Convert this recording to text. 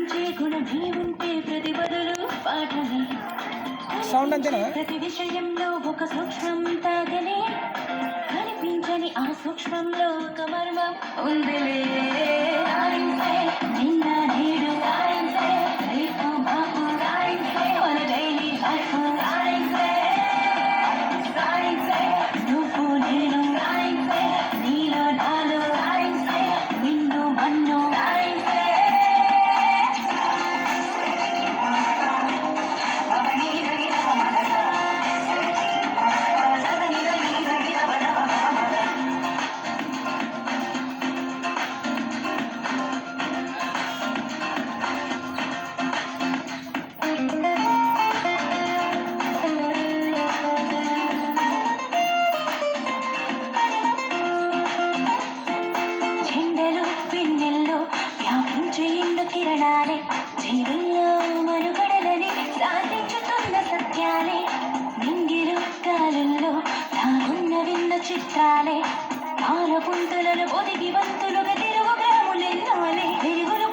కనిపించే గుణమే ఉంటే ప్రతి బదులు పాఠమే. సౌండ్ అంతేనా? ప్రతి విషయంలో ఒక సూక్ష్మం తాగలే, కనిపించని ఆ సూక్ష్మంలో ఒక మర్మం ఉందిలే. రాయించే నిన్న నేడు రాయించే, రేపు మాపు రాయించే, మన డైలీ లైఫ్ రాయించే. రాయించే నువ్వు నేను రాయించే, నీలో నాలో రాయించే, నిన్ను మన్ను రాయించే. చెండలు పిన్నెల్లో వ్యాపించే ఎండు కిరణాలే, జీవుల్లో మనుగడలని సాధించుతున్న సత్యాలే. నింగిలు గాలుల్లో దాగున్న విన్న చిత్రాలే, పాల పుంతులను ఒదిగి వంతులుగా తిరుగు గ్రాములెన్నోలే. వెలుగులు